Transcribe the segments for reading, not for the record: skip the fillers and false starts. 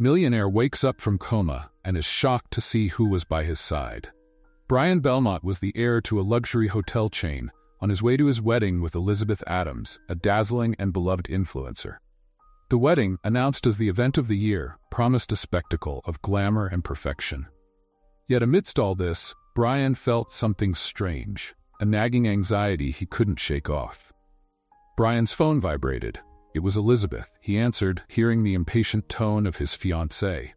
Millionaire wakes up from coma and is shocked to see who was by his side. Brian Belmont was the heir to a luxury hotel chain on his way to his wedding with Elizabeth Adams, a dazzling and beloved influencer. The wedding, announced as the event of the year, promised a spectacle of glamour and perfection. Yet amidst all this, Brian felt something strange, a nagging anxiety he couldn't shake off. Brian's phone vibrated. It was Elizabeth. He answered, hearing the impatient tone of his fiancée.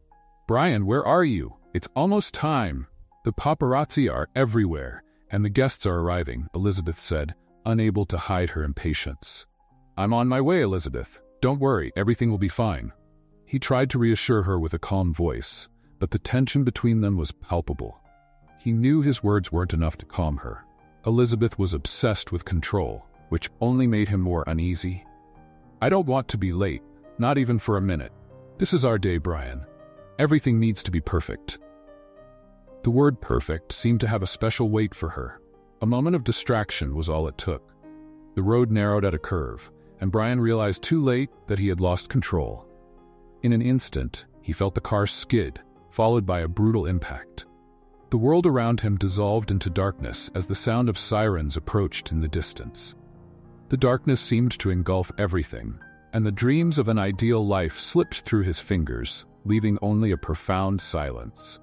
"Brian, where are you? It's almost time. The paparazzi are everywhere, and the guests are arriving," Elizabeth said, unable to hide her impatience. "I'm on my way, Elizabeth. Don't worry, everything will be fine." He tried to reassure her with a calm voice, but the tension between them was palpable. He knew his words weren't enough to calm her. Elizabeth was obsessed with control, which only made him more uneasy. "I don't want to be late, not even for a minute. This is our day, Brian. Everything needs to be perfect." The word perfect seemed to have a special weight for her. A moment of distraction was all it took. The road narrowed at a curve, and Brian realized too late that he had lost control. In an instant, he felt the car skid, followed by a brutal impact. The world around him dissolved into darkness as the sound of sirens approached in the distance. The darkness seemed to engulf everything, and the dreams of an ideal life slipped through his fingers, leaving only a profound silence.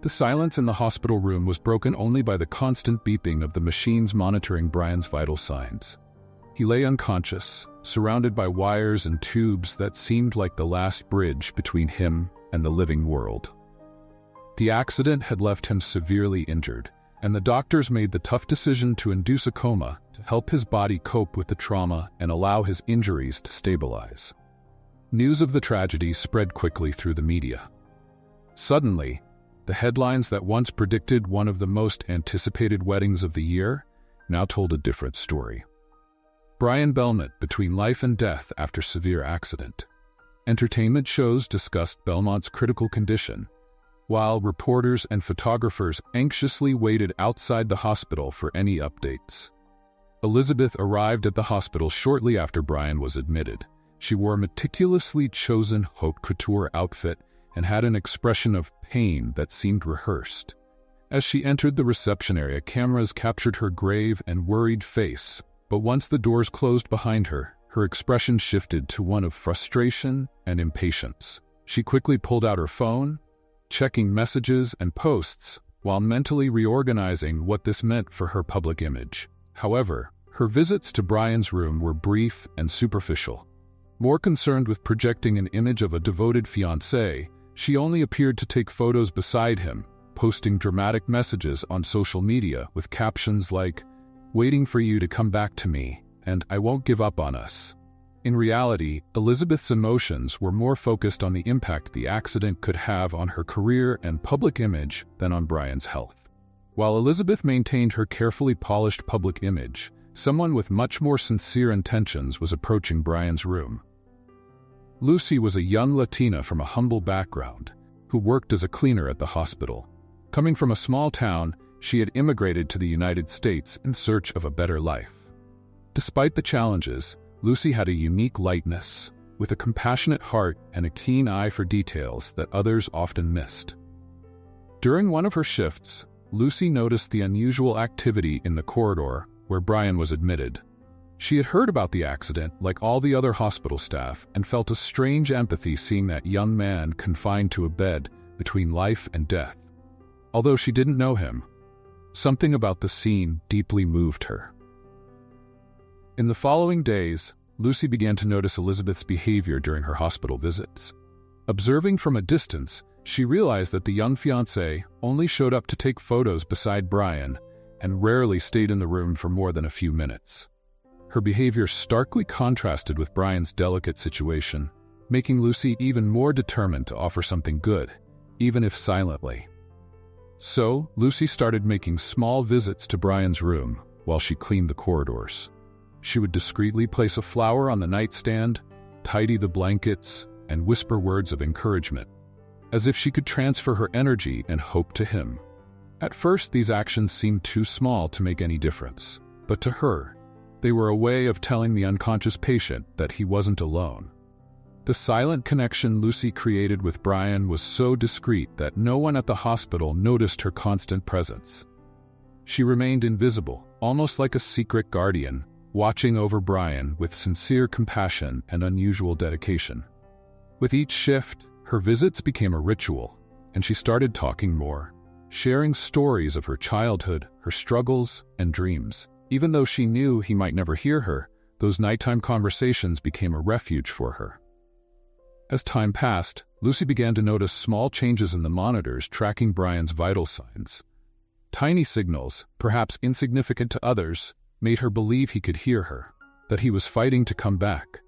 The silence in the hospital room was broken only by the constant beeping of the machines monitoring Brian's vital signs. He lay unconscious, surrounded by wires and tubes that seemed like the last bridge between him and the living world. The accident had left him severely injured, and the doctors made the tough decision to induce a coma to help his body cope with the trauma and allow his injuries to stabilize. News of the tragedy spread quickly through the media. Suddenly, the headlines that once predicted one of the most anticipated weddings of the year now told a different story. Brian Belmont between life and death after severe accident. Entertainment shows discussed Belmont's critical condition, while reporters and photographers anxiously waited outside the hospital for any updates. Elizabeth arrived at the hospital shortly after Brian was admitted. She wore a meticulously chosen haute couture outfit and had an expression of pain that seemed rehearsed. As she entered the reception area, cameras captured her grave and worried face, but once the doors closed behind her, her expression shifted to one of frustration and impatience. She quickly pulled out her phone, checking messages and posts, while mentally reorganizing what this meant for her public image. However, her visits to Brian's room were brief and superficial. More concerned with projecting an image of a devoted fiancé, she only appeared to take photos beside him, posting dramatic messages on social media with captions like, "Waiting for you to come back to me," and "I won't give up on us." In reality, Elizabeth's emotions were more focused on the impact the accident could have on her career and public image than on Brian's health. While Elizabeth maintained her carefully polished public image, someone with much more sincere intentions was approaching Brian's room. Lucy was a young Latina from a humble background who worked as a cleaner at the hospital. Coming from a small town, she had immigrated to the United States in search of a better life. Despite the challenges, Lucy had a unique lightness, with a compassionate heart and a keen eye for details that others often missed. During one of her shifts, Lucy noticed the unusual activity in the corridor where Brian was admitted. She had heard about the accident like all the other hospital staff and felt a strange empathy seeing that young man confined to a bed between life and death. Although she didn't know him, something about the scene deeply moved her. In the following days, Lucy began to notice Elizabeth's behavior during her hospital visits. Observing from a distance, she realized that the young fiancé only showed up to take photos beside Brian and rarely stayed in the room for more than a few minutes. Her behavior starkly contrasted with Brian's delicate situation, making Lucy even more determined to offer something good, even if silently. So, Lucy started making small visits to Brian's room while she cleaned the corridors. She would discreetly place a flower on the nightstand, tidy the blankets, and whisper words of encouragement, as if she could transfer her energy and hope to him. At first, these actions seemed too small to make any difference, but to her, they were a way of telling the unconscious patient that he wasn't alone. The silent connection Lucy created with Brian was so discreet that no one at the hospital noticed her constant presence. She remained invisible, almost like a secret guardian, watching over Brian with sincere compassion and unusual dedication. With each shift, her visits became a ritual, and she started talking more, sharing stories of her childhood, her struggles, and dreams. Even though she knew he might never hear her, those nighttime conversations became a refuge for her. As time passed, Lucy began to notice small changes in the monitors tracking Brian's vital signs. Tiny signals, perhaps insignificant to others, made her believe he could hear her, that he was fighting to come back.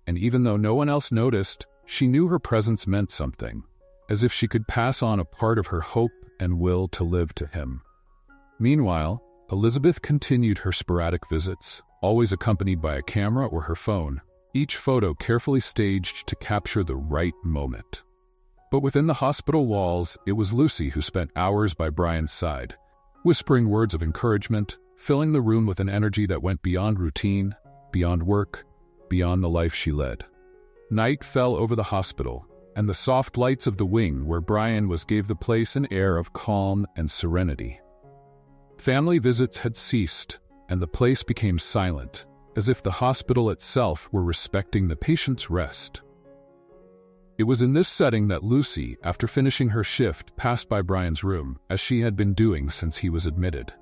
And even though no one else noticed, she knew her presence meant something, as if she could pass on a part of her hope and will to live to him. Meanwhile, Elizabeth continued her sporadic visits, always accompanied by a camera or her phone, each photo carefully staged to capture the right moment. But within the hospital walls, it was Lucy who spent hours by Brian's side, whispering words of encouragement, filling the room with an energy that went beyond routine, beyond work, beyond the life she led. Night fell over the hospital, and the soft lights of the wing where Brian was gave the place an air of calm and serenity. Family visits had ceased, and the place became silent, as if the hospital itself were respecting the patient's rest. It was in this setting that Lucy, after finishing her shift, passed by Brian's room, as she had been doing since he was admitted.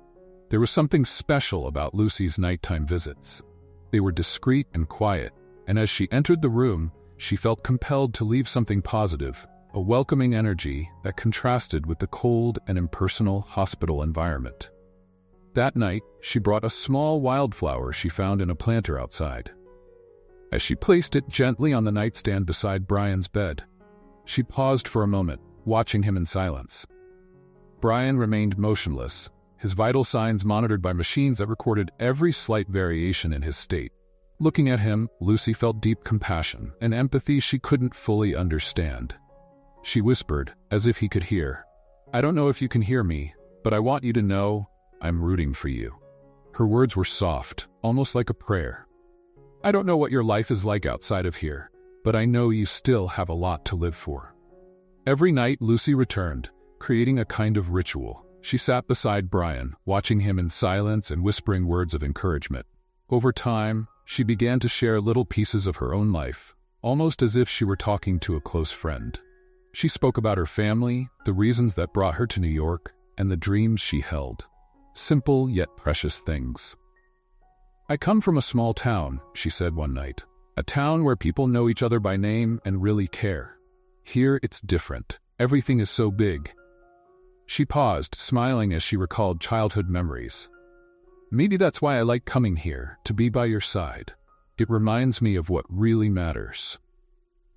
There was something special about Lucy's nighttime visits. They were discreet and quiet, and as she entered the room, she felt compelled to leave something positive, a welcoming energy that contrasted with the cold and impersonal hospital environment. That night, she brought a small wildflower she found in a planter outside. As she placed it gently on the nightstand beside Brian's bed, she paused for a moment, watching him in silence. Brian remained motionless, his vital signs monitored by machines that recorded every slight variation in his state. Looking at him, Lucy felt deep compassion and empathy she couldn't fully understand. She whispered, as if he could hear, "I don't know if you can hear me, but I want you to know I'm rooting for you." Her words were soft, almost like a prayer. "I don't know what your life is like outside of here, but I know you still have a lot to live for." Every night, Lucy returned, creating a kind of ritual. She sat beside Brian, watching him in silence and whispering words of encouragement. Over time, she began to share little pieces of her own life, almost as if she were talking to a close friend. She spoke about her family, the reasons that brought her to New York, and the dreams she held. Simple yet precious things. "I come from a small town," she said one night. "A town where people know each other by name and really care. Here it's different. Everything is so big." She paused, smiling as she recalled childhood memories. "Maybe that's why I like coming here, to be by your side. It reminds me of what really matters."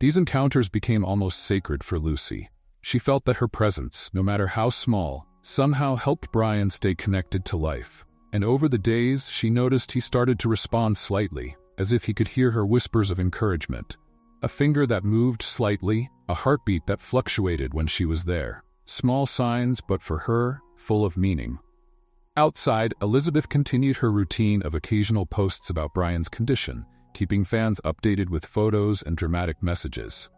These encounters became almost sacred for Lucy. She felt that her presence, no matter how small, somehow helped Brian stay connected to life. And over the days, she noticed he started to respond slightly, as if he could hear her whispers of encouragement. A finger that moved slightly, a heartbeat that fluctuated when she was there. Small signs, but for her, full of meaning. Outside, Elizabeth continued her routine of occasional posts about Brian's condition, keeping fans updated with photos and dramatic messages.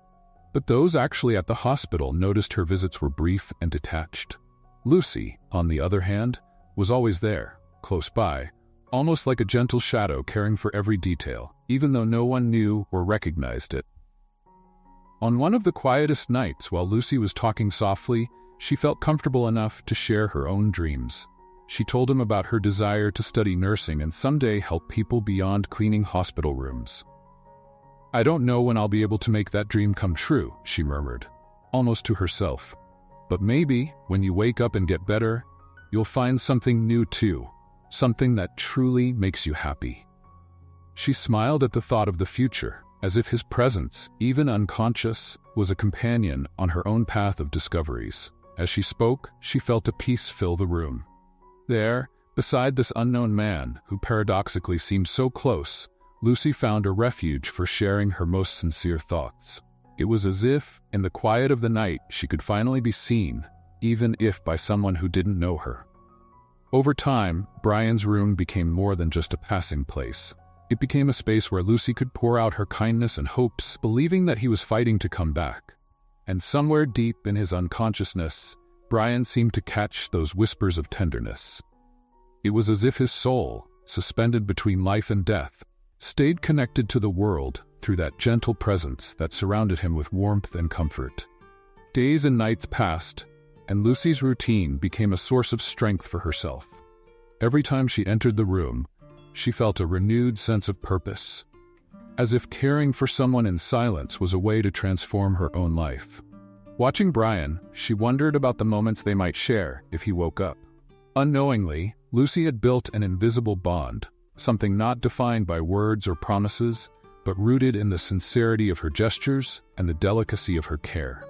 But those actually at the hospital noticed her visits were brief and detached. Lucy, on the other hand, was always there, close by, almost like a gentle shadow caring for every detail, even though no one knew or recognized it. On one of the quietest nights, while Lucy was talking softly, she felt comfortable enough to share her own dreams. She told him about her desire to study nursing and someday help people beyond cleaning hospital rooms. "I don't know when I'll be able to make that dream come true," she murmured, almost to herself. "But maybe, when you wake up and get better, you'll find something new too, something that truly makes you happy." She smiled at the thought of the future, as if his presence, even unconscious, was a companion on her own path of discoveries. As she spoke, she felt a peace fill the room. There, beside this unknown man, who paradoxically seemed so close, Lucy found a refuge for sharing her most sincere thoughts. It was as if, in the quiet of the night, she could finally be seen, even if by someone who didn't know her. Over time, Brian's room became more than just a passing place. It became a space where Lucy could pour out her kindness and hopes, believing that he was fighting to come back. And somewhere deep in his unconsciousness, Brian seemed to catch those whispers of tenderness. It was as if his soul, suspended between life and death, stayed connected to the world through that gentle presence that surrounded him with warmth and comfort. Days and nights passed, and Lucy's routine became a source of strength for herself. Every time she entered the room, she felt a renewed sense of purpose, as if caring for someone in silence was a way to transform her own life. Watching Brian, she wondered about the moments they might share if he woke up. Unknowingly, Lucy had built an invisible bond, something not defined by words or promises, but rooted in the sincerity of her gestures and the delicacy of her care.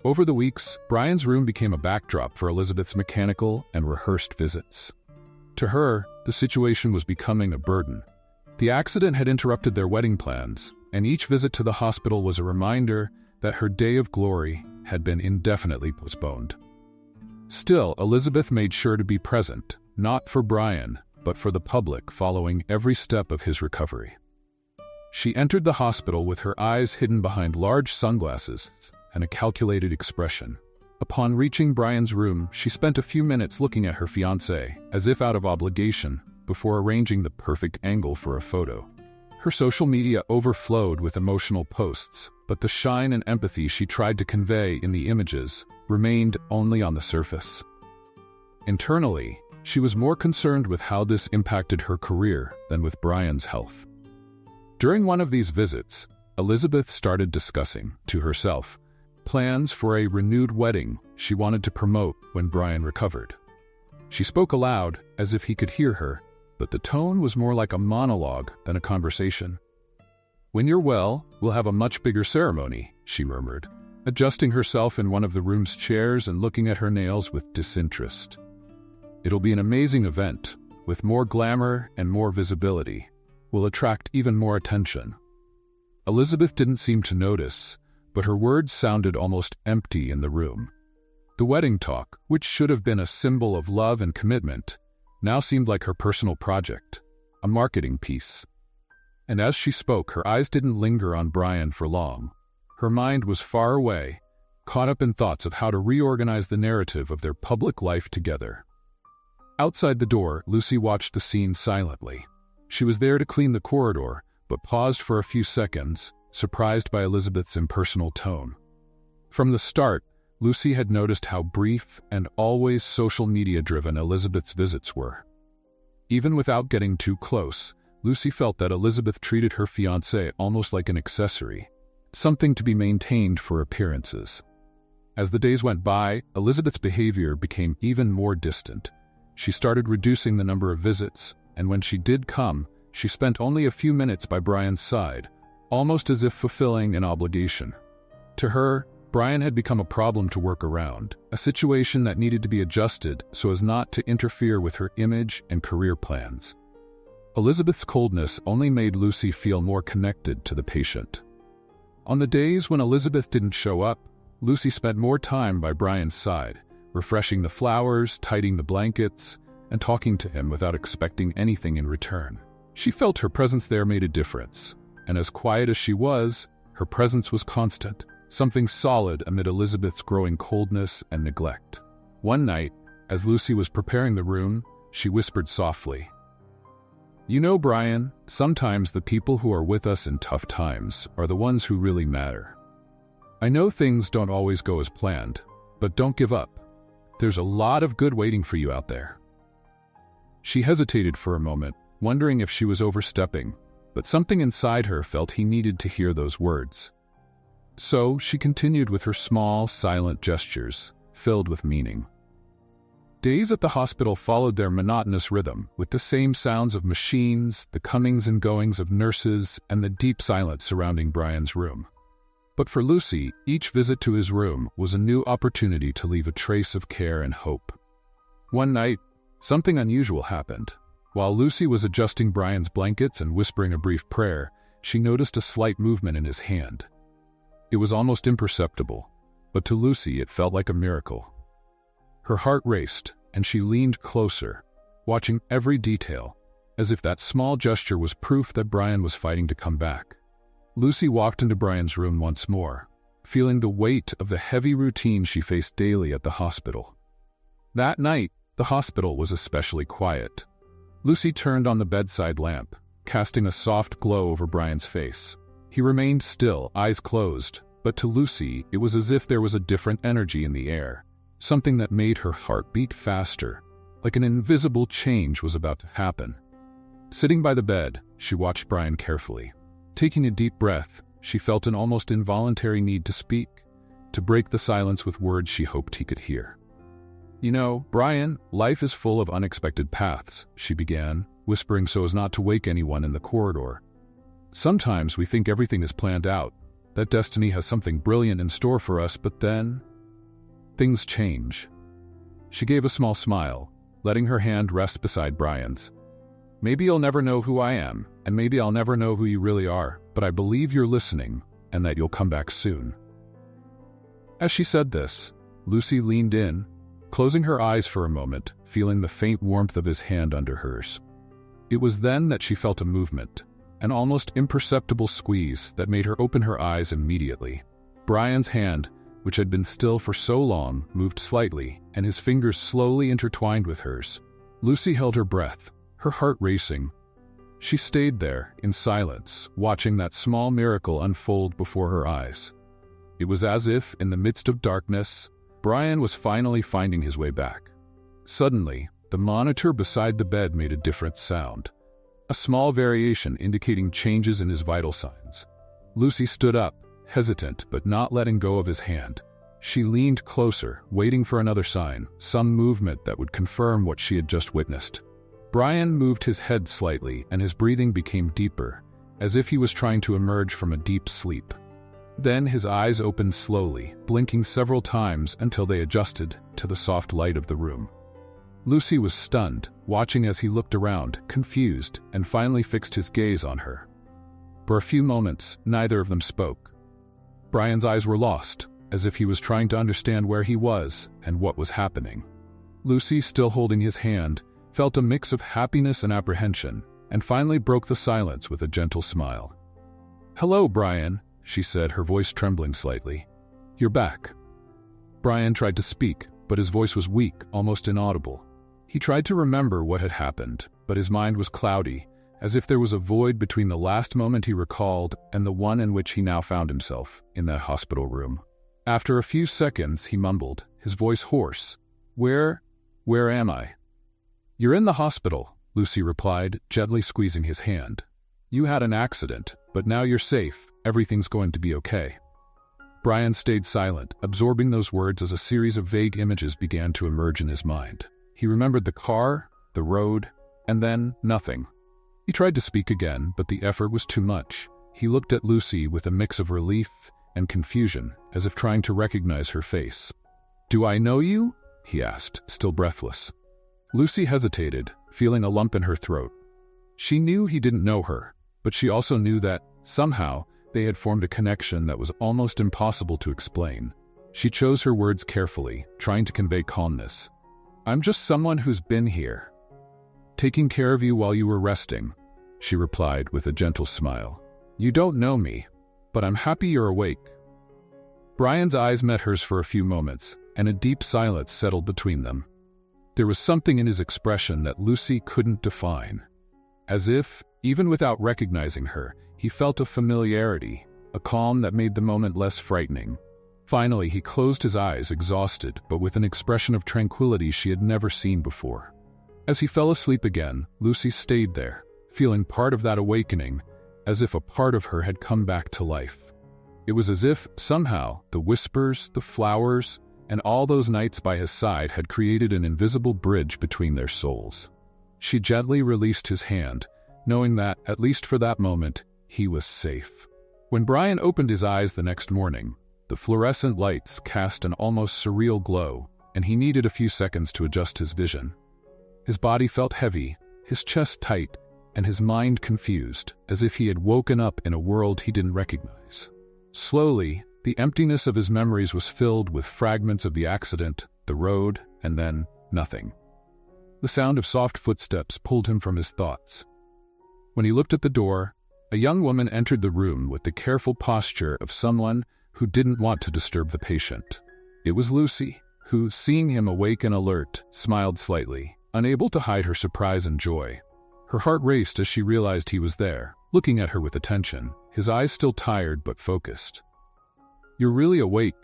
Over the weeks, Brian's room became a backdrop for Elizabeth's mechanical and rehearsed visits. To her, the situation was becoming a burden. The accident had interrupted their wedding plans, and each visit to the hospital was a reminder that her day of glory had been indefinitely postponed. Still, Elizabeth made sure to be present, not for Brian, but for the public, following every step of his recovery. She entered the hospital with her eyes hidden behind large sunglasses and a calculated expression. Upon reaching Brian's room, she spent a few minutes looking at her fiancé, as if out of obligation, before arranging the perfect angle for a photo. Her social media overflowed with emotional posts, but the shine and empathy she tried to convey in the images remained only on the surface. Internally, she was more concerned with how this impacted her career than with Brian's health. During one of these visits, Elizabeth started discussing, to herself, plans for a renewed wedding she wanted to promote when Brian recovered. She spoke aloud, as if he could hear her, but the tone was more like a monologue than a conversation. "When you're well, we'll have a much bigger ceremony," she murmured, adjusting herself in one of the room's chairs and looking at her nails with disinterest. "It'll be an amazing event, with more glamour and more visibility. We'll attract even more attention." Elizabeth didn't seem to notice, but her words sounded almost empty in the room. The wedding talk, which should have been a symbol of love and commitment, now seemed like her personal project, a marketing piece. And as she spoke, her eyes didn't linger on Brian for long. Her mind was far away, caught up in thoughts of how to reorganize the narrative of their public life together. Outside the door, Lucy watched the scene silently. She was there to clean the corridor, but paused for a few seconds, surprised by Elizabeth's impersonal tone. From the start, Lucy had noticed how brief and always social media-driven Elizabeth's visits were. Even without getting too close, Lucy felt that Elizabeth treated her fiancé almost like an accessory, something to be maintained for appearances. As the days went by, Elizabeth's behavior became even more distant. She started reducing the number of visits, and when she did come, she spent only a few minutes by Brian's side, almost as if fulfilling an obligation. To her, Brian had become a problem to work around, a situation that needed to be adjusted so as not to interfere with her image and career plans. Elizabeth's coldness only made Lucy feel more connected to the patient. On the days when Elizabeth didn't show up, Lucy spent more time by Brian's side, refreshing the flowers, tidying the blankets, and talking to him without expecting anything in return. She felt her presence there made a difference, and as quiet as she was, her presence was constant, something solid amid Elizabeth's growing coldness and neglect. One night, as Lucy was preparing the room, she whispered softly, "You know, Brian, sometimes the people who are with us in tough times are the ones who really matter. I know things don't always go as planned, but don't give up. There's a lot of good waiting for you out there." She hesitated for a moment, wondering if she was overstepping, but something inside her felt he needed to hear those words. So she continued with her small, silent gestures, filled with meaning. Days at the hospital followed their monotonous rhythm, with the same sounds of machines, the comings and goings of nurses, and the deep silence surrounding Brian's room. But for Lucy, each visit to his room was a new opportunity to leave a trace of care and hope. One night, something unusual happened. While Lucy was adjusting Brian's blankets and whispering a brief prayer, she noticed a slight movement in his hand. It was almost imperceptible, but to Lucy it felt like a miracle. Her heart raced, and she leaned closer, watching every detail, as if that small gesture was proof that Brian was fighting to come back. Lucy walked into Brian's room once more, feeling the weight of the heavy routine she faced daily at the hospital. That night, the hospital was especially quiet. Lucy turned on the bedside lamp, casting a soft glow over Brian's face. He remained still, eyes closed, but to Lucy, it was as if there was a different energy in the air, something that made her heart beat faster, like an invisible change was about to happen. Sitting by the bed, she watched Brian carefully. Taking a deep breath, she felt an almost involuntary need to speak, to break the silence with words she hoped he could hear. "You know, Brian, life is full of unexpected paths," she began, whispering so as not to wake anyone in the corridor. "Sometimes we think everything is planned out, that destiny has something brilliant in store for us, but then things change." She gave a small smile, letting her hand rest beside Brian's. "Maybe you'll never know who I am, and maybe I'll never know who you really are, but I believe you're listening and that you'll come back soon." As she said this, Lucy leaned in, closing her eyes for a moment, feeling the faint warmth of his hand under hers. It was then that she felt a movement, an almost imperceptible squeeze that made her open her eyes immediately. Brian's hand, which had been still for so long, moved slightly, and his fingers slowly intertwined with hers. Lucy held her breath, her heart racing. She stayed there, in silence, watching that small miracle unfold before her eyes. It was as if, in the midst of darkness, Brian was finally finding his way back. Suddenly, the monitor beside the bed made a different sound, a small variation indicating changes in his vital signs. Lucy stood up, hesitant but not letting go of his hand. She leaned closer, waiting for another sign, some movement that would confirm what she had just witnessed. Brian moved his head slightly, and his breathing became deeper, as if he was trying to emerge from a deep sleep. Then his eyes opened slowly, blinking several times until they adjusted to the soft light of the room. Lucy was stunned, watching as he looked around, confused, and finally fixed his gaze on her. For a few moments, neither of them spoke. Brian's eyes were lost, as if he was trying to understand where he was and what was happening. Lucy, still holding his hand, felt a mix of happiness and apprehension, and finally broke the silence with a gentle smile. "Hello, Brian," she said, her voice trembling slightly. "You're back." Brian tried to speak, but his voice was weak, almost inaudible. He tried to remember what had happened, but his mind was cloudy, as if there was a void between the last moment he recalled and the one in which he now found himself, in that hospital room. After a few seconds, he mumbled, his voice hoarse. Where am I?" "You're in the hospital," Lucy replied, gently squeezing his hand. "You had an accident, but now you're safe. Everything's going to be okay." Brian stayed silent, absorbing those words as a series of vague images began to emerge in his mind. He remembered the car, the road, and then nothing. He tried to speak again, but the effort was too much. He looked at Lucy with a mix of relief and confusion, as if trying to recognize her face. "Do I know you?" he asked, still breathless. Lucy hesitated, feeling a lump in her throat. She knew he didn't know her, but she also knew that, somehow, they had formed a connection that was almost impossible to explain. She chose her words carefully, trying to convey calmness. "I'm just someone who's been here, taking care of you while you were resting," she replied with a gentle smile. "You don't know me, but I'm happy you're awake." Brian's eyes met hers for a few moments, and a deep silence settled between them. There was something in his expression that Lucy couldn't define. As if, even without recognizing her, he felt a familiarity, a calm that made the moment less frightening. Finally, he closed his eyes, exhausted, but with an expression of tranquility she had never seen before. As he fell asleep again, Lucy stayed there, feeling part of that awakening, as if a part of her had come back to life. It was as if, somehow, the whispers, the flowers, and all those nights by his side had created an invisible bridge between their souls. She gently released his hand, knowing that, at least for that moment, he was safe. When Brian opened his eyes the next morning, the fluorescent lights cast an almost surreal glow, and he needed a few seconds to adjust his vision. His body felt heavy, his chest tight, and his mind confused, as if he had woken up in a world he didn't recognize. Slowly, the emptiness of his memories was filled with fragments of the accident, the road, and then nothing. The sound of soft footsteps pulled him from his thoughts, When he looked at the door, a young woman entered the room with the careful posture of someone who didn't want to disturb the patient. It was Lucy, who, seeing him awake and alert, smiled slightly, unable to hide her surprise and joy. Her heart raced as she realized he was there, looking at her with attention, his eyes still tired but focused. "You're really awake,"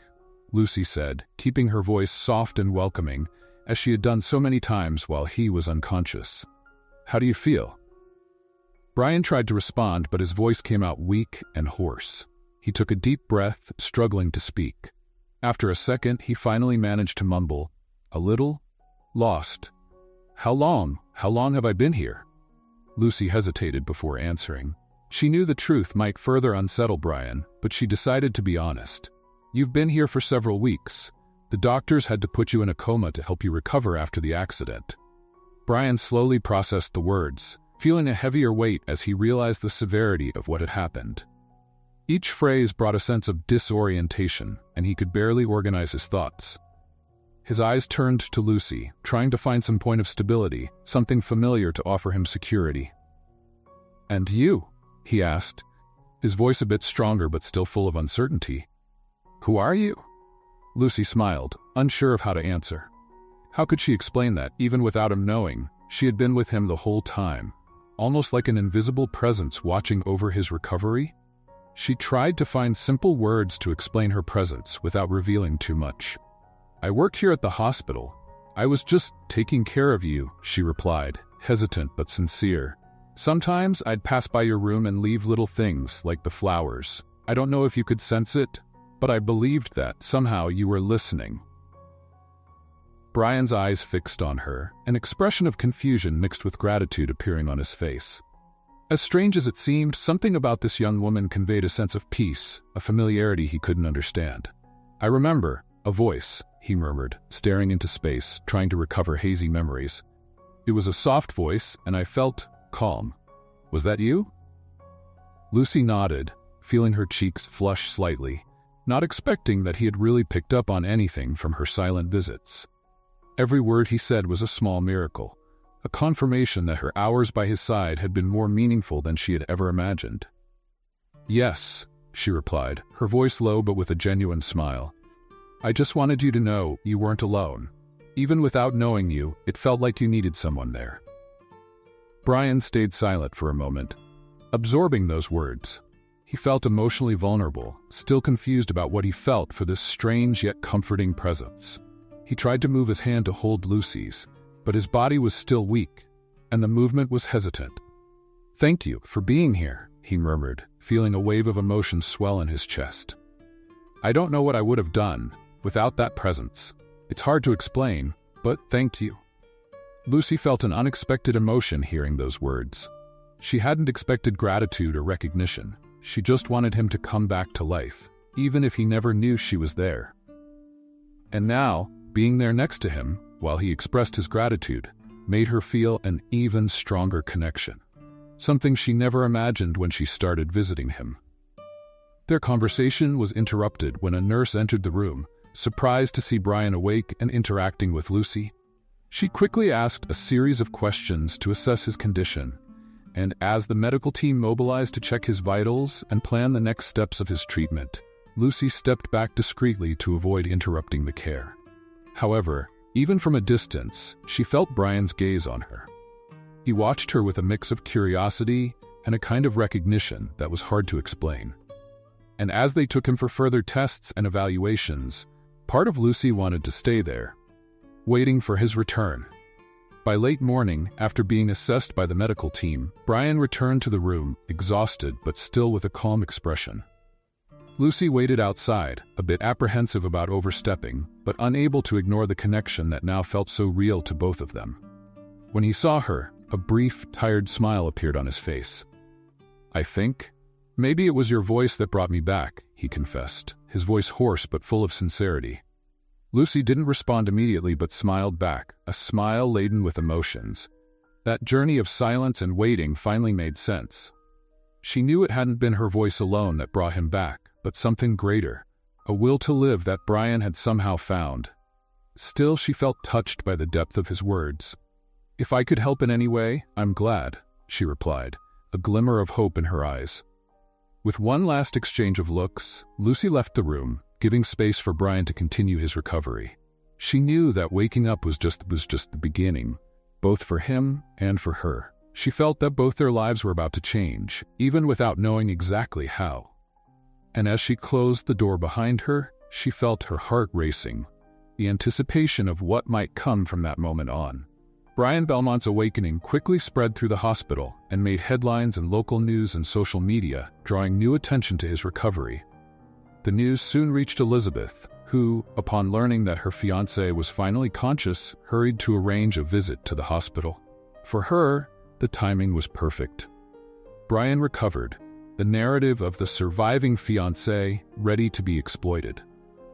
Lucy said, keeping her voice soft and welcoming, as she had done so many times while he was unconscious. "How do you feel?" Brian tried to respond, but his voice came out weak and hoarse. He took a deep breath, struggling to speak. After a second, he finally managed to mumble, "A little lost." How long have I been here?" Lucy hesitated before answering. She knew the truth might further unsettle Brian, but she decided to be honest. "You've been here for several weeks. The doctors had to put you in a coma to help you recover after the accident." Brian slowly processed the words, feeling a heavier weight as he realized the severity of what had happened. Each phrase brought a sense of disorientation, and he could barely organize his thoughts. His eyes turned to Lucy, trying to find some point of stability, something familiar to offer him security. "And you?" he asked, his voice a bit stronger but still full of uncertainty. "Who are you?" Lucy smiled, unsure of how to answer. How could she explain that, even without him knowing, she had been with him the whole time, almost like an invisible presence watching over his recovery? She tried to find simple words to explain her presence without revealing too much. "I work here at the hospital. I was just taking care of you," she replied, hesitant but sincere. "Sometimes I'd pass by your room and leave little things like the flowers. I don't know if you could sense it, but I believed that somehow you were listening." Brian's eyes fixed on her, an expression of confusion mixed with gratitude appearing on his face. As strange as it seemed, something about this young woman conveyed a sense of peace, a familiarity he couldn't understand. "I remember a voice," he murmured, staring into space, trying to recover hazy memories. "It was a soft voice, and I felt calm. Was that you?" Lucy nodded, feeling her cheeks flush slightly, not expecting that he had really picked up on anything from her silent visits. Every word he said was a small miracle, a confirmation that her hours by his side had been more meaningful than she had ever imagined. "Yes," she replied, her voice low but with a genuine smile. "I just wanted you to know you weren't alone. Even without knowing you, it felt like you needed someone there." Brian stayed silent for a moment, absorbing those words. He felt emotionally vulnerable, still confused about what he felt for this strange yet comforting presence. He tried to move his hand to hold Lucy's, but his body was still weak, and the movement was hesitant. "Thank you for being here," he murmured, feeling a wave of emotion swell in his chest. "I don't know what I would have done without that presence. It's hard to explain, but thank you." Lucy felt an unexpected emotion hearing those words. She hadn't expected gratitude or recognition. She just wanted him to come back to life, even if he never knew she was there. And now, being there next to him, while he expressed his gratitude, made her feel an even stronger connection, something she never imagined when she started visiting him. Their conversation was interrupted when a nurse entered the room, surprised to see Brian awake and interacting with Lucy. She quickly asked a series of questions to assess his condition, and as the medical team mobilized to check his vitals and plan the next steps of his treatment, Lucy stepped back discreetly to avoid interrupting the care. However, even from a distance, she felt Brian's gaze on her. He watched her with a mix of curiosity and a kind of recognition that was hard to explain. And as they took him for further tests and evaluations, part of Lucy wanted to stay there, waiting for his return. By late morning, after being assessed by the medical team, Brian returned to the room, exhausted but still with a calm expression. Lucy waited outside, a bit apprehensive about overstepping, but unable to ignore the connection that now felt so real to both of them. When he saw her, a brief, tired smile appeared on his face. "I think maybe it was your voice that brought me back," he confessed, his voice hoarse but full of sincerity. Lucy didn't respond immediately but smiled back, a smile laden with emotions. That journey of silence and waiting finally made sense. She knew it hadn't been her voice alone that brought him back, but something greater, a will to live that Brian had somehow found. Still, she felt touched by the depth of his words. "If I could help in any way, I'm glad," she replied, a glimmer of hope in her eyes. With one last exchange of looks, Lucy left the room, giving space for Brian to continue his recovery. She knew that waking up was just the beginning, both for him and for her. She felt that both their lives were about to change, even without knowing exactly how. And as she closed the door behind her, she felt her heart racing, the anticipation of what might come from that moment on. Brian Belmont's awakening quickly spread through the hospital and made headlines in local news and social media, drawing new attention to his recovery. The news soon reached Elizabeth, who, upon learning that her fiancé was finally conscious, hurried to arrange a visit to the hospital. For her, the timing was perfect. Brian recovered, the narrative of the surviving fiancé ready to be exploited.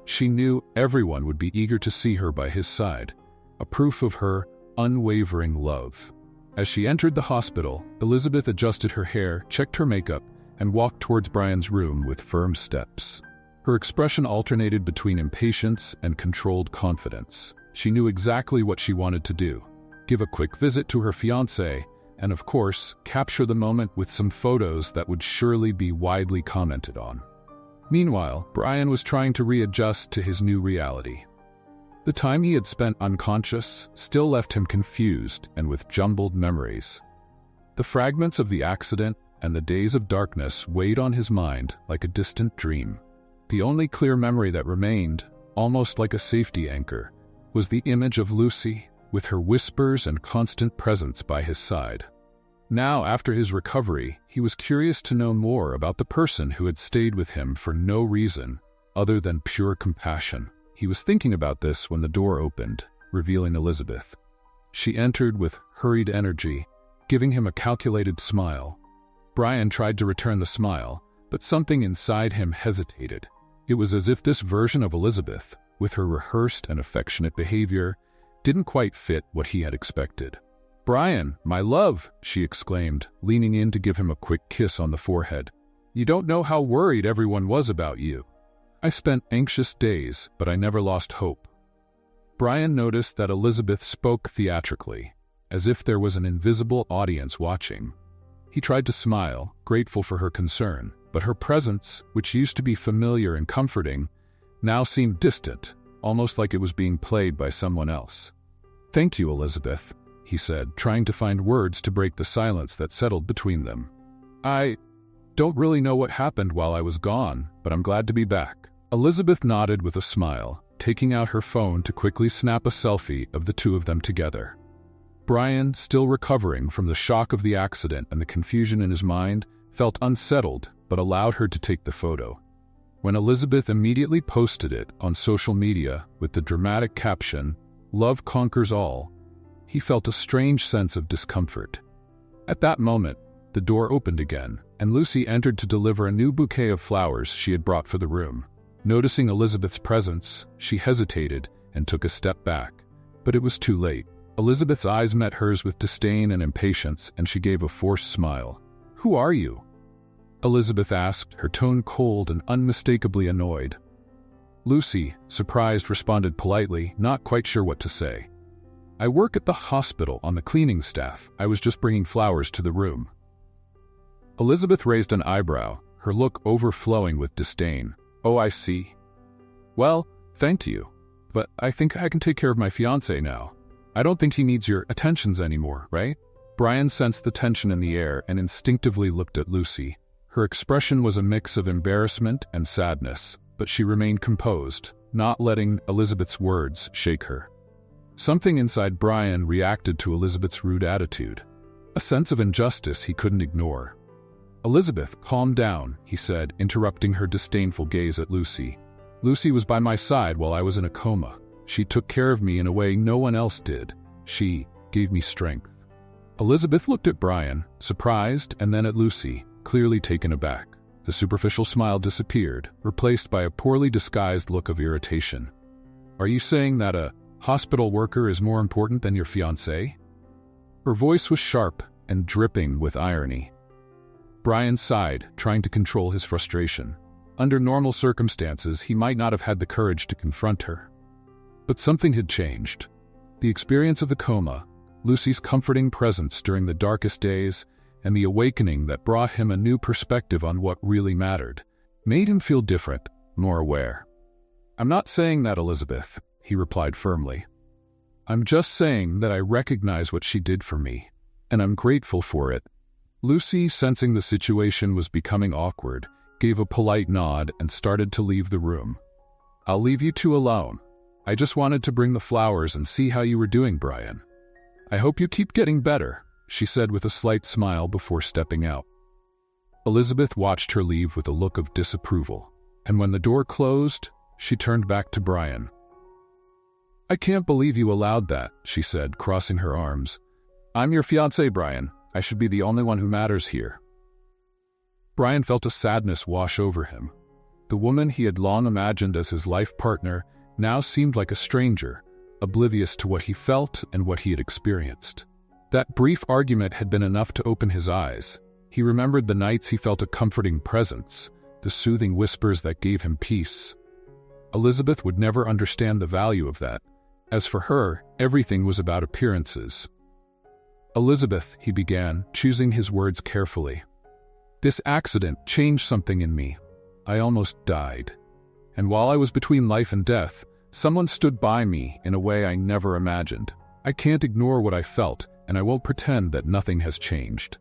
She knew everyone would be eager to see her by his side, a proof of her unwavering love. As she entered the hospital, Elizabeth adjusted her hair, checked her makeup, and walked towards Brian's room with firm steps. Her expression alternated between impatience and controlled confidence. She knew exactly what she wanted to do: give a quick visit to her fiancé, and of course, capture the moment with some photos that would surely be widely commented on. Meanwhile, Brian was trying to readjust to his new reality. The time he had spent unconscious still left him confused and with jumbled memories. The fragments of the accident and the days of darkness weighed on his mind like a distant dream. The only clear memory that remained, almost like a safety anchor, was the image of Lucy, with her whispers and constant presence by his side. Now, after his recovery, he was curious to know more about the person who had stayed with him for no reason other than pure compassion. He was thinking about this when the door opened, revealing Elizabeth. She entered with hurried energy, giving him a calculated smile. Brian tried to return the smile, but something inside him hesitated. It was as if this version of Elizabeth, with her rehearsed and affectionate behavior, didn't quite fit what he had expected. "Brian, my love," she exclaimed, leaning in to give him a quick kiss on the forehead. "You don't know how worried everyone was about you. I spent anxious days, but I never lost hope." Brian noticed that Elizabeth spoke theatrically, as if there was an invisible audience watching. He tried to smile, grateful for her concern, but her presence, which used to be familiar and comforting, now seemed distant, almost like it was being played by someone else. "Thank you, Elizabeth," he said, trying to find words to break the silence that settled between them. "I don't really know what happened while I was gone, but I'm glad to be back." Elizabeth nodded with a smile, taking out her phone to quickly snap a selfie of the two of them together. Brian, still recovering from the shock of the accident and the confusion in his mind, felt unsettled but allowed her to take the photo. When Elizabeth immediately posted it on social media with the dramatic caption, "Love conquers all," he felt a strange sense of discomfort. At that moment, the door opened again, and Lucy entered to deliver a new bouquet of flowers she had brought for the room. Noticing Elizabeth's presence, she hesitated and took a step back, but it was too late. Elizabeth's eyes met hers with disdain and impatience, and she gave a forced smile. "Who are you?" Elizabeth asked, her tone cold and unmistakably annoyed. Lucy, surprised, responded politely, not quite sure what to say. "I work at the hospital on the cleaning staff. I was just bringing flowers to the room." Elizabeth raised an eyebrow, her look overflowing with disdain. "Oh, I see. Well, thank you, but I think I can take care of my fiancé now. I don't think he needs your attentions anymore, right?" Brian sensed the tension in the air and instinctively looked at Lucy. Her expression was a mix of embarrassment and sadness, but she remained composed, not letting Elizabeth's words shake her. Something inside Brian reacted to Elizabeth's rude attitude, a sense of injustice he couldn't ignore. "Elizabeth, calm down," he said, interrupting her disdainful gaze at Lucy. "Lucy was by my side while I was in a coma. She took care of me in a way no one else did. She gave me strength." Elizabeth looked at Brian, surprised, and then at Lucy, clearly taken aback. The superficial smile disappeared, replaced by a poorly disguised look of irritation. "Are you saying that a hospital worker is more important than your fiancé?" Her voice was sharp and dripping with irony. Brian sighed, trying to control his frustration. Under normal circumstances, he might not have had the courage to confront her. But something had changed. The experience of the coma, Lucy's comforting presence during the darkest days, and the awakening that brought him a new perspective on what really mattered made him feel different, more aware. "I'm not saying that, Elizabeth," he replied firmly. "I'm just saying that I recognize what she did for me, and I'm grateful for it." Lucy, sensing the situation was becoming awkward, gave a polite nod and started to leave the room. "I'll leave you two alone. I just wanted to bring the flowers and see how you were doing, Brian. I hope you keep getting better," she said with a slight smile before stepping out. Elizabeth watched her leave with a look of disapproval, and when the door closed, she turned back to Brian. "I can't believe you allowed that," she said, crossing her arms. "I'm your fiancé, Brian. I should be the only one who matters here." Brian felt a sadness wash over him. The woman he had long imagined as his life partner now seemed like a stranger, oblivious to what he felt and what he had experienced. That brief argument had been enough to open his eyes. He remembered the nights he felt a comforting presence, the soothing whispers that gave him peace. Elizabeth would never understand the value of that. As for her, everything was about appearances. "Elizabeth," he began, choosing his words carefully. "This accident changed something in me. I almost died. And while I was between life and death, someone stood by me in a way I never imagined. I can't ignore what I felt, and I won't pretend that nothing has changed."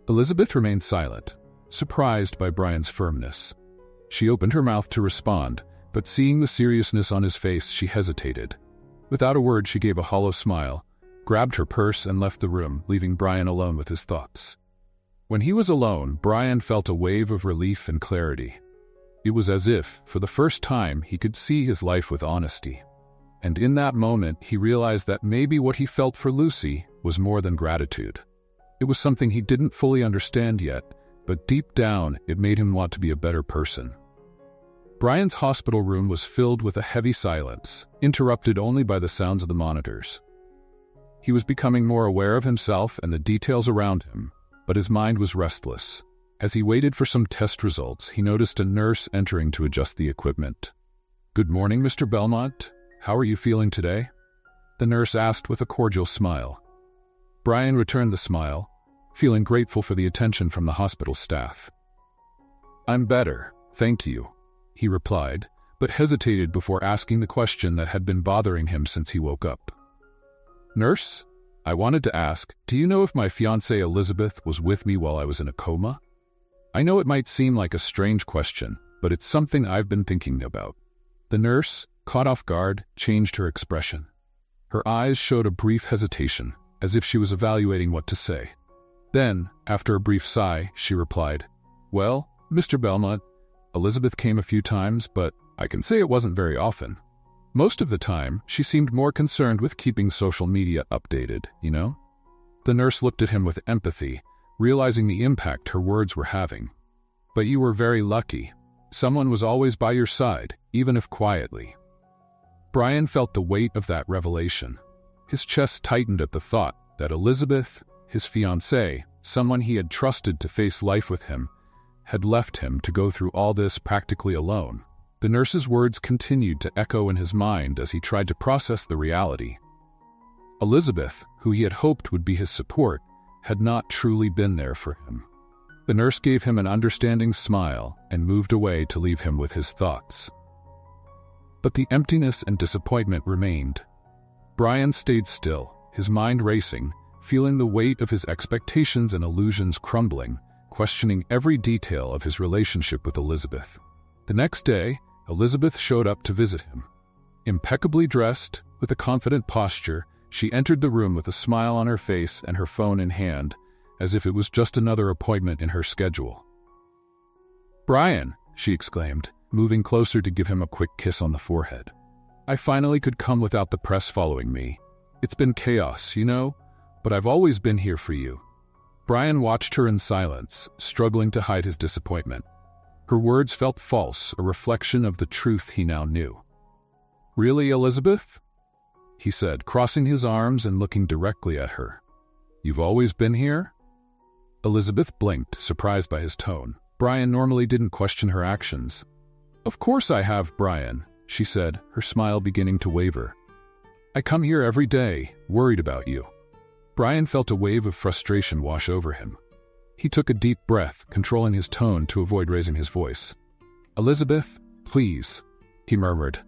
Elizabeth remained silent, surprised by Brian's firmness. She opened her mouth to respond, but seeing the seriousness on his face, she hesitated. Without a word, she gave a hollow smile, grabbed her purse, and left the room, leaving Brian alone with his thoughts. When he was alone, Brian felt a wave of relief and clarity. It was as if, for the first time, he could see his life with honesty. And in that moment, he realized that maybe what he felt for Lucy was more than gratitude. It was something he didn't fully understand yet, but deep down, it made him want to be a better person. Brian's hospital room was filled with a heavy silence, interrupted only by the sounds of the monitors. He was becoming more aware of himself and the details around him, but his mind was restless. As he waited for some test results, he noticed a nurse entering to adjust the equipment. "Good morning, Mr. Belmont. How are you feeling today?" the nurse asked with a cordial smile. Brian returned the smile, feeling grateful for the attention from the hospital staff. "I'm better, thank you," he replied, but hesitated before asking the question that had been bothering him since he woke up. "Nurse, I wanted to ask, do you know if my fiancée Elizabeth was with me while I was in a coma?" I know it might seem like a strange question, but it's something I've been thinking about. The nurse, caught off guard, changed her expression. Her eyes showed a brief hesitation, as if she was evaluating what to say. Then, after a brief sigh, she replied, "Well, Mr. Belmont, Elizabeth came a few times, but I can say it wasn't very often. Most of the time, she seemed more concerned with keeping social media updated, you know?" The nurse looked at him with empathy, realizing the impact her words were having. "But you were very lucky. Someone was always by your side, even if quietly." Brian felt the weight of that revelation. His chest tightened at the thought that Elizabeth, his fiancée, someone he had trusted to face life with him, had left him to go through all this practically alone. The nurse's words continued to echo in his mind as he tried to process the reality. Elizabeth, who he had hoped would be his support, had not truly been there for him. The nurse gave him an understanding smile and moved away to leave him with his thoughts. But the emptiness and disappointment remained. Brian stayed still, his mind racing, feeling the weight of his expectations and illusions crumbling, questioning every detail of his relationship with Elizabeth. The next day, Elizabeth showed up to visit him. Impeccably dressed, with a confident posture, she entered the room with a smile on her face and her phone in hand, as if it was just another appointment in her schedule. "Brian," she exclaimed, moving closer to give him a quick kiss on the forehead. "I finally could come without the press following me. It's been chaos, you know, but I've always been here for you." Brian watched her in silence, struggling to hide his disappointment. Her words felt false, a reflection of the truth he now knew. "Really, Elizabeth?" he said, crossing his arms and looking directly at her. "You've always been here?" Elizabeth blinked, surprised by his tone. Brian normally didn't question her actions. "Of course I have, Brian," she said, her smile beginning to waver. "I come here every day, worried about you." Brian felt a wave of frustration wash over him. He took a deep breath, controlling his tone to avoid raising his voice. "Elizabeth, please," he murmured.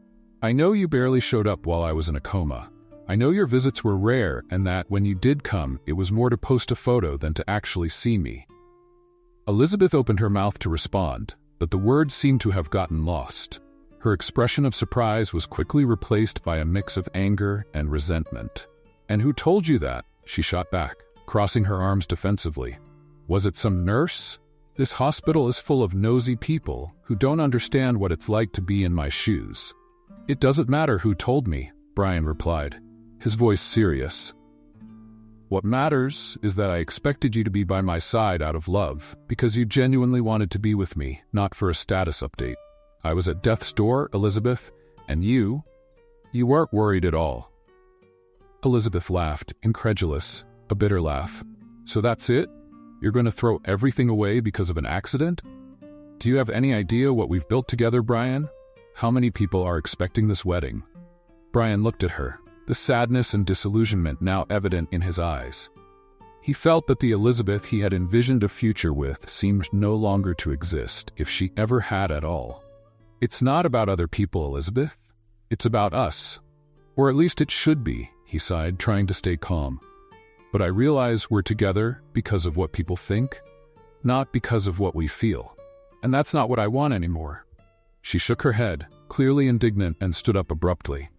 "I know you barely showed up while I was in a coma. I know your visits were rare and that when you did come, it was more to post a photo than to actually see me." Elizabeth opened her mouth to respond, but the words seemed to have gotten lost. Her expression of surprise was quickly replaced by a mix of anger and resentment. "And who told you that?" she shot back, crossing her arms defensively. "Was it some nurse? This hospital is full of nosy people who don't understand what it's like to be in my shoes." "It doesn't matter who told me," Brian replied, his voice serious. "What matters is that I expected you to be by my side out of love, because you genuinely wanted to be with me, not for a status update. I was at death's door, Elizabeth, and you weren't worried at all." Elizabeth laughed, incredulous, a bitter laugh. "So that's it? You're going to throw everything away because of an accident? Do you have any idea what we've built together, Brian? How many people are expecting this wedding?" Brian looked at her, the sadness and disillusionment now evident in his eyes. He felt that the Elizabeth he had envisioned a future with seemed no longer to exist, if she ever had at all. "It's not about other people, Elizabeth. It's about us. Or at least it should be," he sighed, trying to stay calm. "But I realize we're together because of what people think, not because of what we feel. And that's not what I want anymore." She shook her head, clearly indignant, and stood up abruptly.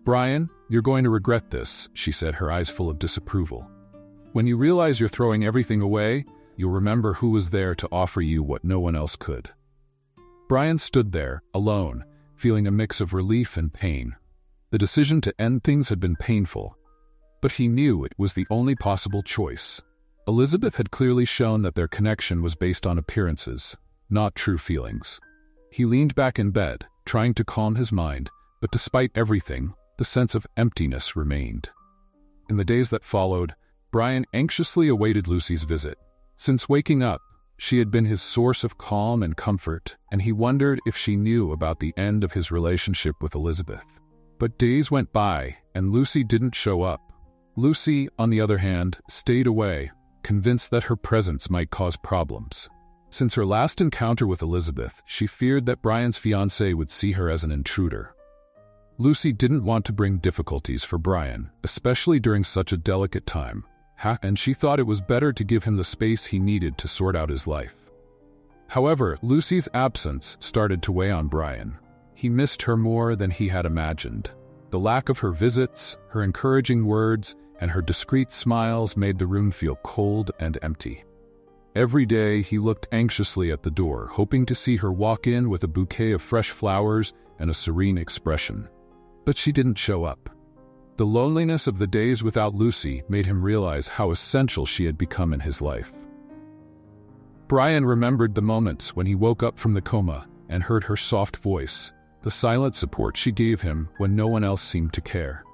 "Brian, you're going to regret this," she said, her eyes full of disapproval. "When you realize you're throwing everything away, you'll remember who was there to offer you what no one else could." Brian stood there, alone, feeling a mix of relief and pain. The decision to end things had been painful, but he knew it was the only possible choice. Elizabeth had clearly shown that their connection was based on appearances, not true feelings. He leaned back in bed, trying to calm his mind, but despite everything, the sense of emptiness remained. In the days that followed, Brian anxiously awaited Lucy's visit. Since waking up, she had been his source of calm and comfort, and he wondered if she knew about the end of his relationship with Elizabeth. But days went by, and Lucy didn't show up. Lucy, on the other hand, stayed away, convinced that her presence might cause problems. Since her last encounter with Elizabeth, she feared that Brian's fiancée would see her as an intruder. Lucy didn't want to bring difficulties for Brian, especially during such a delicate time, and she thought it was better to give him the space he needed to sort out his life. However, Lucy's absence started to weigh on Brian. He missed her more than he had imagined. The lack of her visits, her encouraging words, and her discreet smiles made the room feel cold and empty. Every day he looked anxiously at the door, hoping to see her walk in with a bouquet of fresh flowers and a serene expression. But she didn't show up. The loneliness of the days without Lucy made him realize how essential she had become in his life. Brian remembered the moments when he woke up from the coma and heard her soft voice, the silent support she gave him when no one else seemed to care.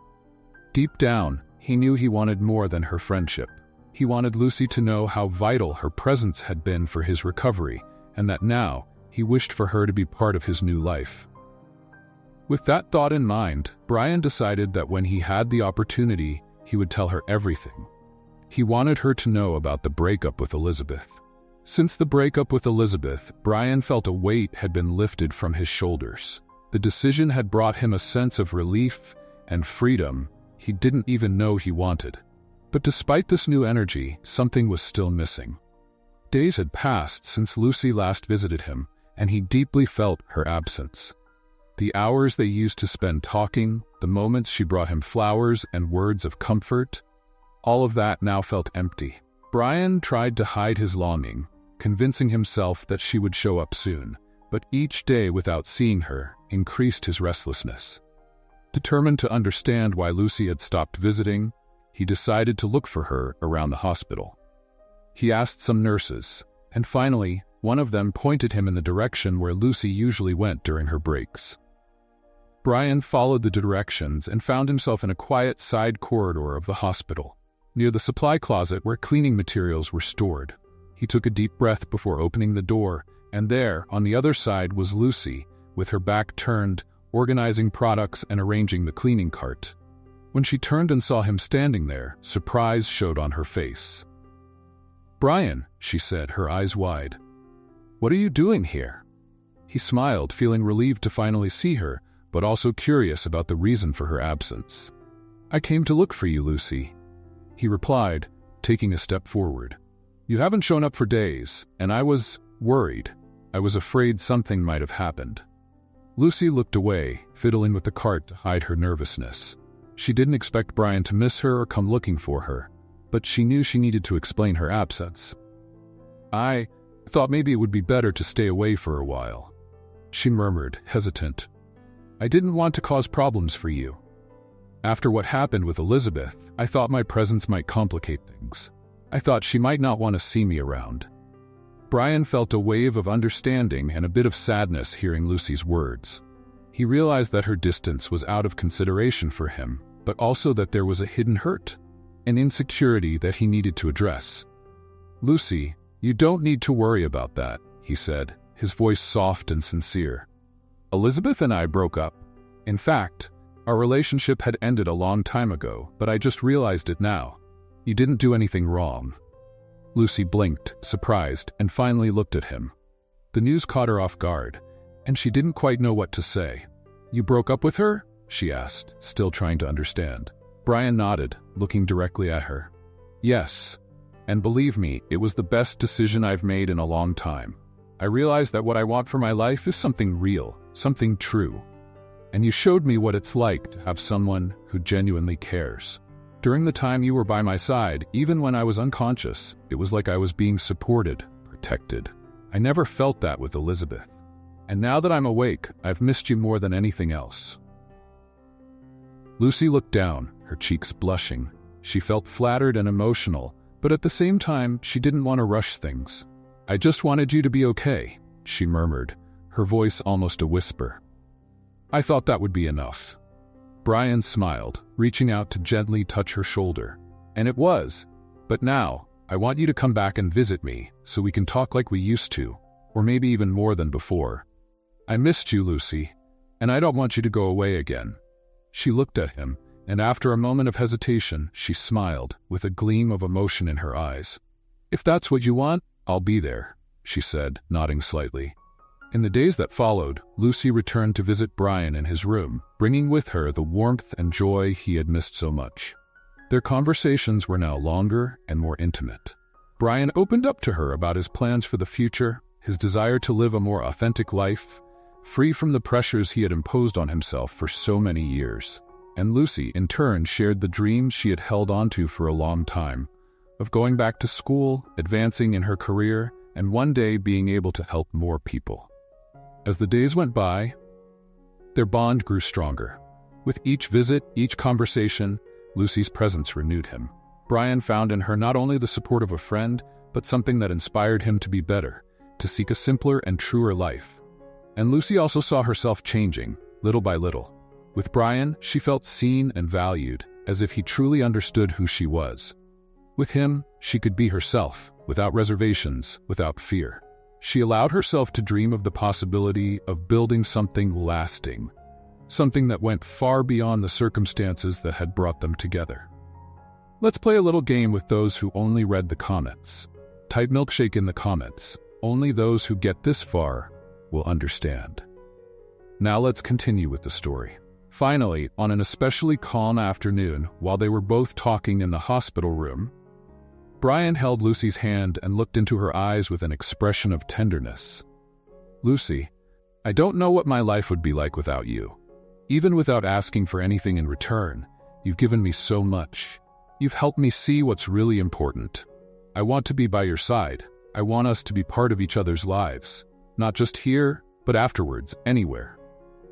Deep down, he knew he wanted more than her friendship. He wanted Lucy to know how vital her presence had been for his recovery, and that now he wished for her to be part of his new life. With that thought in mind, Brian decided that when he had the opportunity, he would tell her everything. He wanted her to know about the breakup with Elizabeth. Since the breakup with Elizabeth, Brian felt a weight had been lifted from his shoulders. The decision had brought him a sense of relief and freedom he didn't even know he wanted. But despite this new energy, something was still missing. Days had passed since Lucy last visited him, and he deeply felt her absence. The hours they used to spend talking, the moments she brought him flowers and words of comfort, all of that now felt empty. Brian tried to hide his longing, convincing himself that she would show up soon, but each day without seeing her increased his restlessness. Determined to understand why Lucy had stopped visiting, he decided to look for her around the hospital. He asked some nurses, and finally, one of them pointed him in the direction where Lucy usually went during her breaks. Brian followed the directions and found himself in a quiet side corridor of the hospital, near the supply closet where cleaning materials were stored. He took a deep breath before opening the door, and there, on the other side, was Lucy, with her back turned, organizing products and arranging the cleaning cart. When she turned and saw him standing there, surprise showed on her face. "Brian," she said, her eyes wide. "What are you doing here?" He smiled, feeling relieved to finally see her, but also curious about the reason for her absence. "I came to look for you, Lucy," he replied, taking a step forward. "You haven't shown up for days, and I was worried. I was afraid something might have happened." Lucy looked away, fiddling with the cart to hide her nervousness. She didn't expect Brian to miss her or come looking for her, but she knew she needed to explain her absence. "I thought maybe it would be better to stay away for a while," she murmured, hesitant. "I didn't want to cause problems for you. After what happened with Elizabeth, I thought my presence might complicate things. I thought she might not want to see me around." Brian felt a wave of understanding and a bit of sadness hearing Lucy's words. He realized that her distance was out of consideration for him, but also that there was a hidden hurt, an insecurity that he needed to address. "Lucy, you don't need to worry about that," he said, his voice soft and sincere. "Elizabeth and I broke up. In fact, our relationship had ended a long time ago, but I just realized it now. You didn't do anything wrong." Lucy blinked, surprised, and finally looked at him. The news caught her off guard, and she didn't quite know what to say. "You broke up with her?" she asked, still trying to understand. Brian nodded, looking directly at her. "Yes, and believe me, it was the best decision I've made in a long time. I realized that what I want for my life is something real, something true. And you showed me what it's like to have someone who genuinely cares. During the time you were by my side, even when I was unconscious, it was like I was being supported, protected. I never felt that with Elizabeth. And now that I'm awake, I've missed you more than anything else." Lucy looked down, her cheeks blushing. She felt flattered and emotional, but at the same time, she didn't want to rush things. "I just wanted you to be okay," she murmured, her voice almost a whisper. "I thought that would be enough." Brian smiled, reaching out to gently touch her shoulder. "And it was. But now, I want you to come back and visit me, so we can talk like we used to, or maybe even more than before. I missed you, Lucy, and I don't want you to go away again." She looked at him, and after a moment of hesitation, she smiled, with a gleam of emotion in her eyes. "If that's what you want, I'll be there," she said, nodding slightly. In the days that followed, Lucy returned to visit Brian in his room, bringing with her the warmth and joy he had missed so much. Their conversations were now longer and more intimate. Brian opened up to her about his plans for the future, his desire to live a more authentic life, free from the pressures he had imposed on himself for so many years. And Lucy, in turn, shared the dreams she had held onto for a long time, of going back to school, advancing in her career, and one day being able to help more people. As the days went by, their bond grew stronger. With each visit, each conversation, Lucy's presence renewed him. Brian found in her not only the support of a friend, but something that inspired him to be better, to seek a simpler and truer life. And Lucy also saw herself changing, little by little. With Brian, she felt seen and valued, as if he truly understood who she was. With him, she could be herself, without reservations, without fear. She allowed herself to dream of the possibility of building something lasting, something that went far beyond the circumstances that had brought them together. Let's play a little game with those who only read the comments. Type milkshake in the comments. Only those who get this far will understand. Now let's continue with the story. Finally, on an especially calm afternoon, while they were both talking in the hospital room, Brian held Lucy's hand and looked into her eyes with an expression of tenderness. "Lucy, I don't know what my life would be like without you. Even without asking for anything in return, you've given me so much. You've helped me see what's really important. I want to be by your side. I want us to be part of each other's lives. Not just here, but afterwards, anywhere."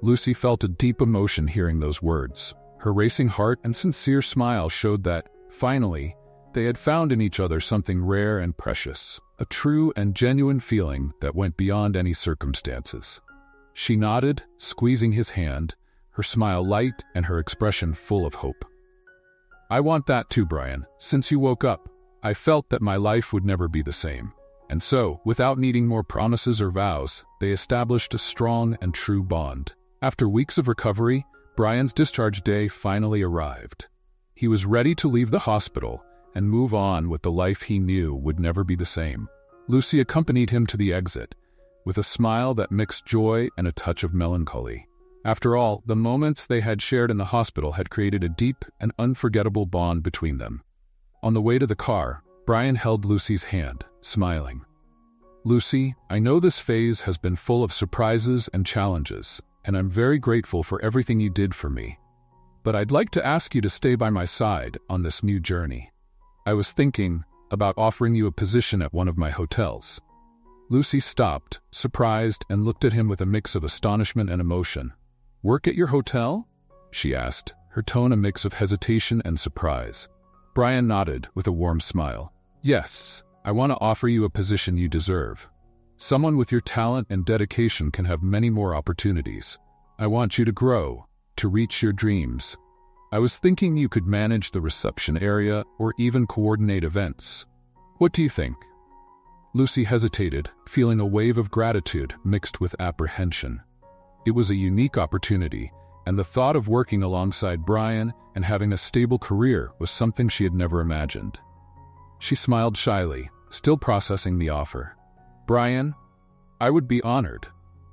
Lucy felt a deep emotion hearing those words. Her racing heart and sincere smile showed that, finally, they had found in each other something rare and precious, a true and genuine feeling that went beyond any circumstances. She nodded, squeezing his hand, her smile light and her expression full of hope. "I want that too, Brian. Since you woke up, I felt that my life would never be the same." And so, without needing more promises or vows, they established a strong and true bond. After weeks of recovery, Brian's discharge day finally arrived. He was ready to leave the hospital, and move on with the life he knew would never be the same. Lucy accompanied him to the exit, with a smile that mixed joy and a touch of melancholy. After all, the moments they had shared in the hospital had created a deep and unforgettable bond between them. On the way to the car, Brian held Lucy's hand, smiling. "Lucy, I know this phase has been full of surprises and challenges, and I'm very grateful for everything you did for me. But I'd like to ask you to stay by my side on this new journey. I was thinking about offering you a position at one of my hotels." Lucy stopped, surprised, and looked at him with a mix of astonishment and emotion. "Work at your hotel?" she asked, her tone a mix of hesitation and surprise. Brian nodded with a warm smile. "Yes, I want to offer you a position you deserve. Someone with your talent and dedication can have many more opportunities. I want you to grow, to reach your dreams. I was thinking you could manage the reception area or even coordinate events. What do you think?" Lucy hesitated, feeling a wave of gratitude mixed with apprehension. It was a unique opportunity, and the thought of working alongside Brian and having a stable career was something she had never imagined. She smiled shyly, still processing the offer. "Brian, I would be honored.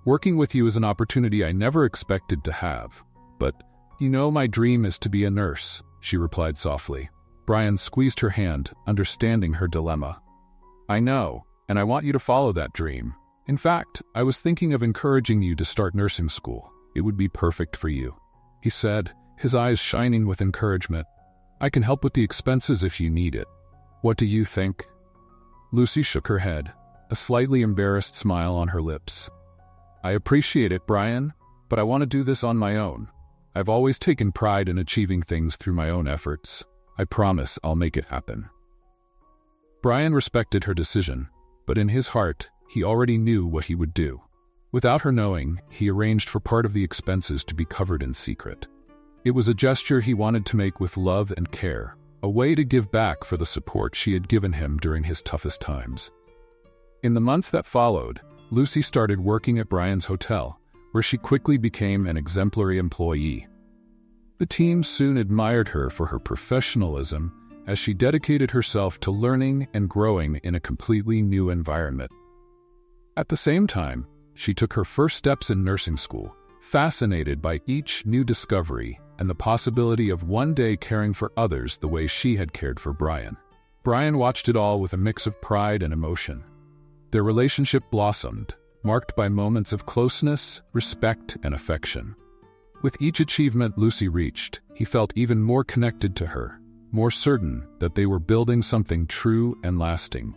Working with you is an opportunity I never expected to have. But, my dream is to be a nurse," she replied softly. Brian squeezed her hand, understanding her dilemma. "I know, and I want you to follow that dream. In fact, I was thinking of encouraging you to start nursing school. It would be perfect for you," he said, his eyes shining with encouragement. "I can help with the expenses if you need it. What do you think?" Lucy shook her head, a slightly embarrassed smile on her lips. "I appreciate it, Brian, but I want to do this on my own. I've always taken pride in achieving things through my own efforts. I promise I'll make it happen." Brian respected her decision, but in his heart, he already knew what he would do. Without her knowing, he arranged for part of the expenses to be covered in secret. It was a gesture he wanted to make with love and care, a way to give back for the support she had given him during his toughest times. In the months that followed, Lucy started working at Brian's hotel, where she quickly became an exemplary employee. The team soon admired her for her professionalism as she dedicated herself to learning and growing in a completely new environment. At the same time, she took her first steps in nursing school, fascinated by each new discovery and the possibility of one day caring for others the way she had cared for Brian. Brian watched it all with a mix of pride and emotion. Their relationship blossomed, marked by moments of closeness, respect, and affection. With each achievement Lucy reached, he felt even more connected to her, more certain that they were building something true and lasting.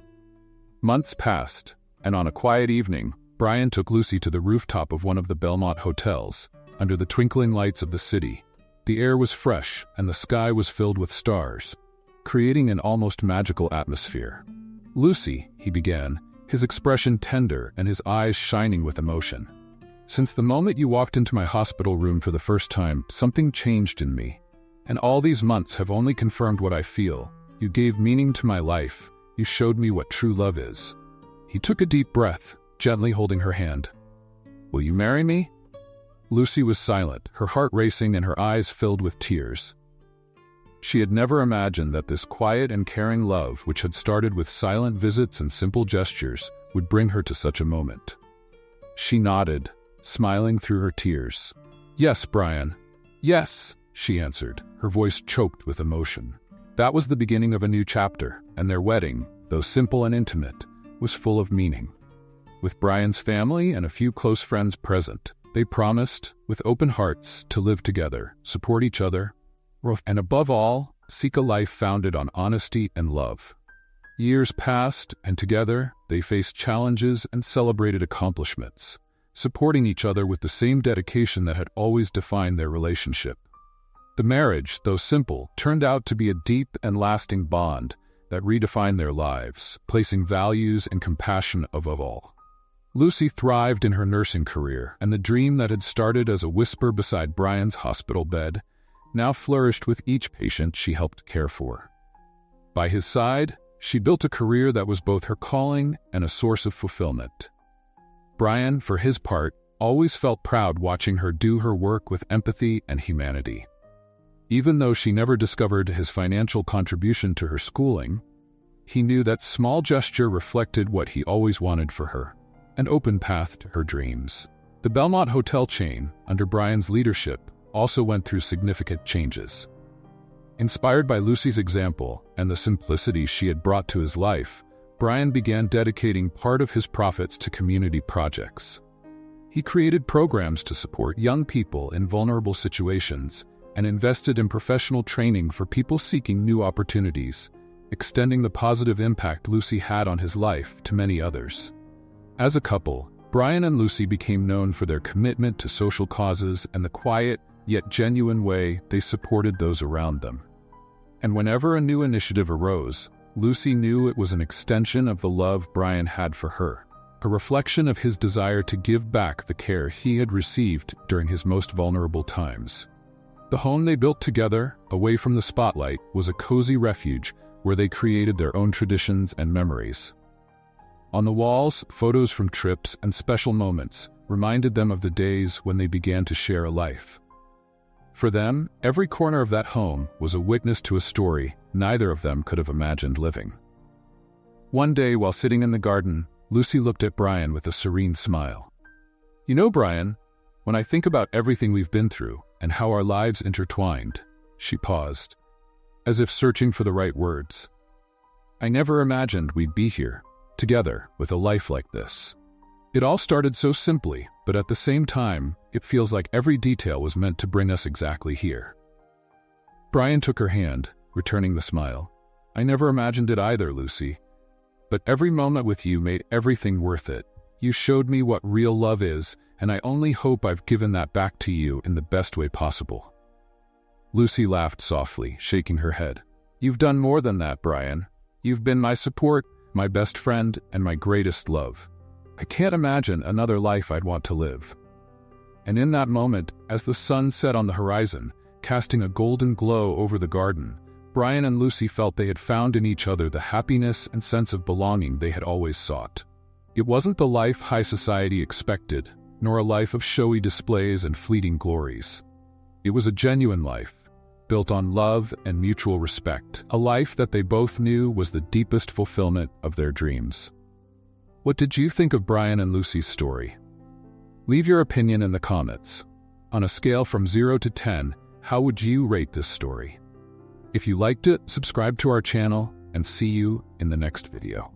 Months passed, and on a quiet evening, Brian took Lucy to the rooftop of one of the Belmont hotels, under the twinkling lights of the city. The air was fresh, and the sky was filled with stars, creating an almost magical atmosphere. "Lucy," he began, his expression tender and his eyes shining with emotion. "Since the moment you walked into my hospital room for the first time, something changed in me. And all these months have only confirmed what I feel. You gave meaning to my life. You showed me what true love is." He took a deep breath, gently holding her hand. "Will you marry me?" Lucy was silent, her heart racing and her eyes filled with tears. She had never imagined that this quiet and caring love, which had started with silent visits and simple gestures, would bring her to such a moment. She nodded, smiling through her tears. "Yes, Brian. Yes," she answered, her voice choked with emotion. That was the beginning of a new chapter, and their wedding, though simple and intimate, was full of meaning. With Brian's family and a few close friends present, they promised, with open hearts, to live together, support each other, and above all, seek a life founded on honesty and love. Years passed, and together, they faced challenges and celebrated accomplishments, supporting each other with the same dedication that had always defined their relationship. The marriage, though simple, turned out to be a deep and lasting bond that redefined their lives, placing values and compassion above all. Lucy thrived in her nursing career, and the dream that had started as a whisper beside Brian's hospital bed now flourished with each patient she helped care for. By his side, she built a career that was both her calling and a source of fulfillment. Brian, for his part, always felt proud watching her do her work with empathy and humanity. Even though she never discovered his financial contribution to her schooling, he knew that small gesture reflected what he always wanted for her, an open path to her dreams. The Belmont hotel chain, under Brian's leadership, also went through significant changes. Inspired by Lucy's example and the simplicity she had brought to his life, Brian began dedicating part of his profits to community projects. He created programs to support young people in vulnerable situations and invested in professional training for people seeking new opportunities, extending the positive impact Lucy had on his life to many others. As a couple, Brian and Lucy became known for their commitment to social causes and the quiet, yet genuine way they supported those around them. And whenever a new initiative arose, Lucy knew it was an extension of the love Brian had for her, a reflection of his desire to give back the care he had received during his most vulnerable times. The home they built together, away from the spotlight, was a cozy refuge where they created their own traditions and memories. On the walls, photos from trips and special moments reminded them of the days when they began to share a life. For them, every corner of that home was a witness to a story neither of them could have imagined living. One day, while sitting in the garden, Lucy looked at Brian with a serene smile. "You know, Brian, when I think about everything we've been through and how our lives intertwined," she paused, as if searching for the right words. "I never imagined we'd be here, together, with a life like this. It all started so simply, but at the same time, it feels like every detail was meant to bring us exactly here." Brian took her hand, returning the smile. "I never imagined it either, Lucy. But every moment with you made everything worth it. You showed me what real love is, and I only hope I've given that back to you in the best way possible." Lucy laughed softly, shaking her head. "You've done more than that, Brian. You've been my support, my best friend, and my greatest love. I can't imagine another life I'd want to live." And in that moment, as the sun set on the horizon, casting a golden glow over the garden, Brian and Lucy felt they had found in each other the happiness and sense of belonging they had always sought. It wasn't the life high society expected, nor a life of showy displays and fleeting glories. It was a genuine life, built on love and mutual respect, a life that they both knew was the deepest fulfillment of their dreams. What did you think of Brian and Lucy's story? Leave your opinion in the comments. On a scale from 0 to 10, how would you rate this story? If you liked it, subscribe to our channel, and see you in the next video.